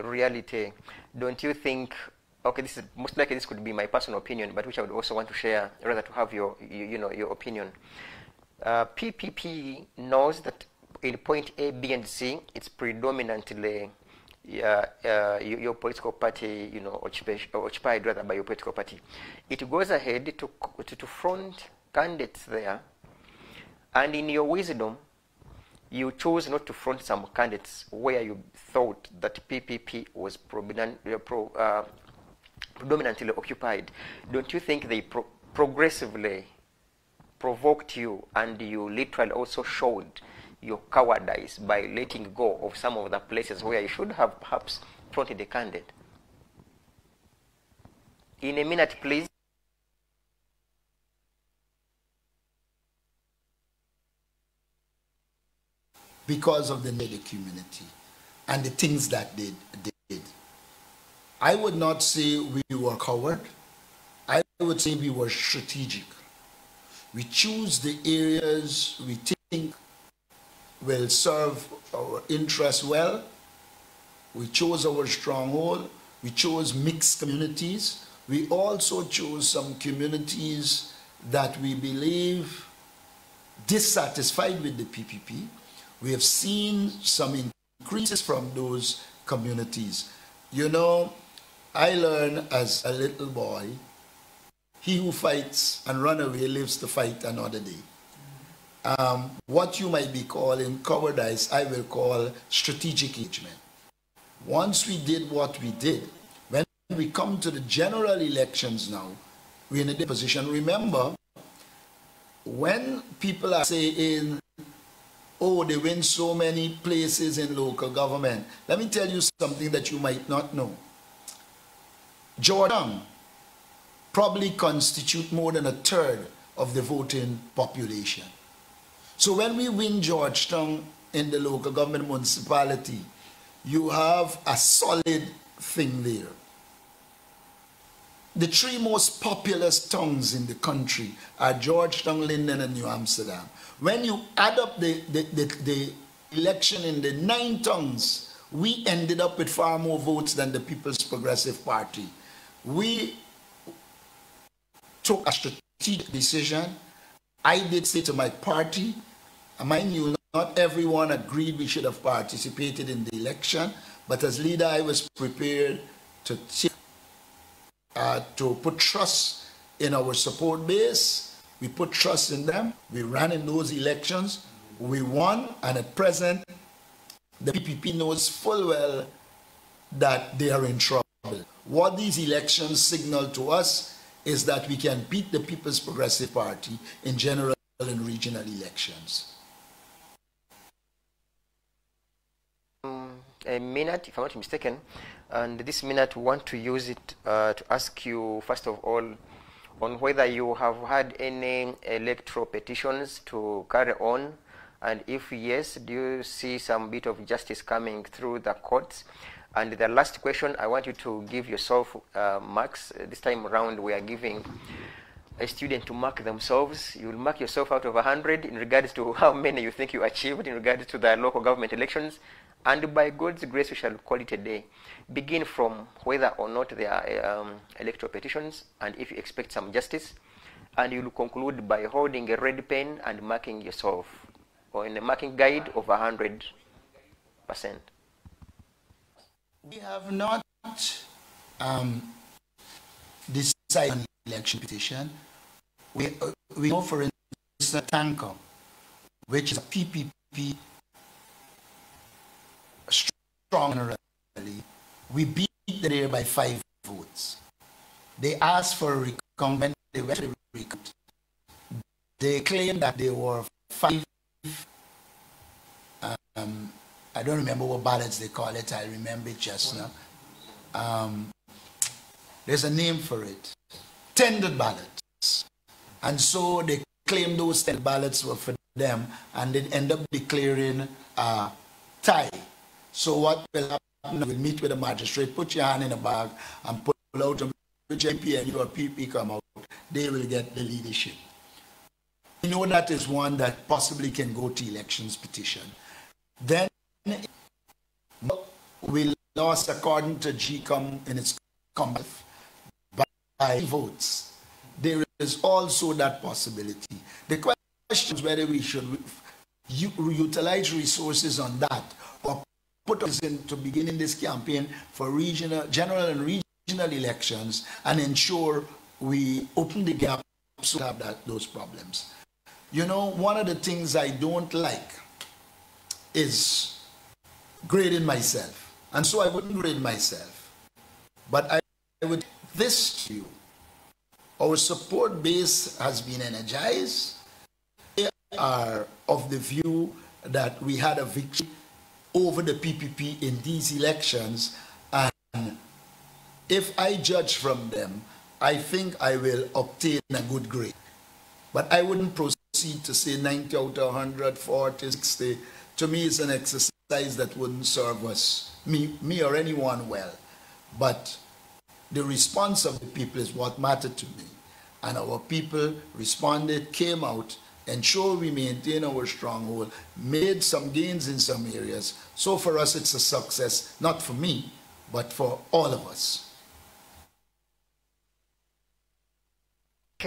D: reality. Don't you think? Okay, this is most likely this could be my personal opinion, but which I would also want to share, rather to have your your opinion. PPP knows that in point A, B, and C, it's predominantly your political party, occupied rather by your political party. It goes ahead to front candidates there, and in your wisdom, you chose not to front some candidates where you thought that PPP was predominantly occupied. Don't you think they progressively provoked you, and you literally also showed your cowardice by letting go of some of the places where you should have perhaps fronted a candidate? In a minute, please.
E: Because of the native community and the things that they did. I would not say we were coward. I would say we were strategic. We choose the areas we think will serve our interests well. We chose our stronghold. We chose mixed communities. We also chose some communities that we believe dissatisfied with the PPP. We have seen some increases from those communities. You know, I learned as a little boy, he who fights and runs away lives to fight another day. What you might be calling cowardice, I will call strategic engagement. Once we did what we did, when we come to the general elections now, we're in a position. Remember, when people are saying, oh, they win so many places in local government, let me tell you something that you might not know. Jordan probably constitute more than a third of the voting population. So when we win Georgetown in the local government municipality, you have a solid thing there. The three most populous towns in the country are Georgetown, Linden, and New Amsterdam. When you add up the election in the 9 towns, we ended up with far more votes than the People's Progressive Party. We took a strategic decision. I did say to my party, mind you, not everyone agreed we should have participated in the election, but as leader, I was prepared to put trust in our support base. We put trust in them. We ran in those elections. We won, and at present, the PPP knows full well that they are in trouble. What these elections signal to us is that we can beat the People's Progressive Party in general and regional elections.
D: A minute, if I'm not mistaken, and this minute we want to use it to ask you, first of all, on whether you have had any electoral petitions to carry on, and if yes, do you see some bit of justice coming through the courts? And the last question, I want you to give yourself marks. This time around, we are giving a student to mark themselves. You will mark yourself out of 100 in regards to how many you think you achieved in regards to the local government elections. And by God's grace, we shall call it a day. Begin from whether or not there are electoral petitions, and if you expect some justice. And you will conclude by holding a red pen and marking yourself, or in a marking guide of 100%.
E: We have not decided on the election petition. We know, for instance, Tanker, which is a PPP strong generally. We beat them there by 5 votes. They asked for a recount. They went to the recount. They claimed that there were 5 I don't remember what ballots they call it. I remember it just now. There's a name for it. Tendered ballots. And so they claimed those 10 ballots were for them, and they end up declaring a tie. So what will happen? We'll meet with the magistrate, put your hand in a bag, and pull out which MP and your PP come out. They will get the leadership. You know, that is one that possibly can go to elections petition. Then we lost, according to GCOM in its comment, by votes. There is also that possibility. The question is whether we should utilize resources on that, or put us into beginning this campaign for general and regional elections, and ensure we open the gap so we have those problems. You know, one of the things I don't like is grading myself, and so I wouldn't grade myself, but I would this to you. Our support base has been energized. They are of the view that we had a victory over the PPP in these elections, and if I judge from them, I think I will obtain a good grade. But I wouldn't proceed to say 90 out of 100, 40, 60. To me, it's an exercise that wouldn't serve us, me or anyone well. But the response of the people is what mattered to me. And our people responded, came out, ensured we maintain our stronghold, made some gains in some areas. So for us, it's a success, not for me, but for all of us.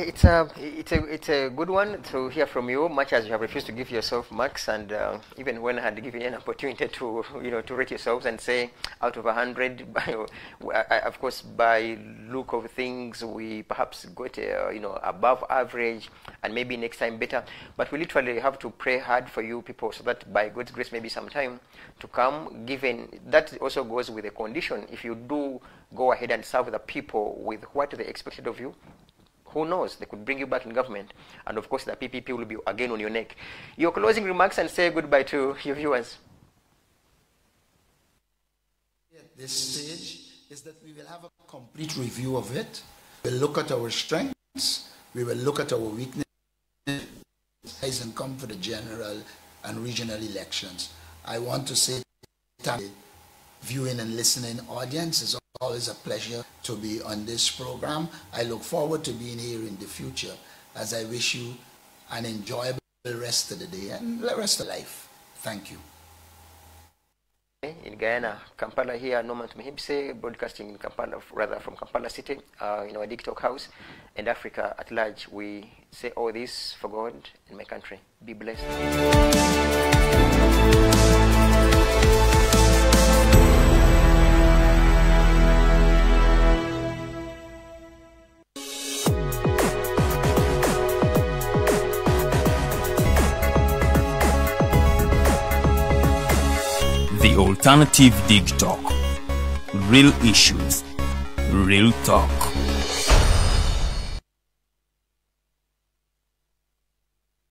D: It's a good one to hear from you, much as you have refused to give yourself marks, and even when I had given you an opportunity to to rate yourselves and say out of 100, of course by look of things we perhaps got above average, and maybe next time better. But we literally have to pray hard for you people, so that by God's grace maybe some time to come. Given that also goes with a condition: if you do go ahead and serve the people with what they expected of you, who knows, they could bring you back in government, and of course the PPP will be again on your neck. Your closing remarks, and say goodbye to your viewers.
E: At this stage is that we will have a complete review of it. We'll look at our strengths, we will look at our weaknesses, and come for the general and regional elections. I want to say thank you, viewing and listening audience. It's always a pleasure to be on this program. I look forward to being here in the future, as I wish you an enjoyable rest of the day and the rest of life. Thank you.
D: In Guyana, Kampala here, Norman Tumihibse, broadcasting in Kampala, rather from Kampala City, in our Digitalk house, and Africa at large. We say all this for God and my country. Be blessed.
A: The Alternative Digitalk. Real issues, Real talk.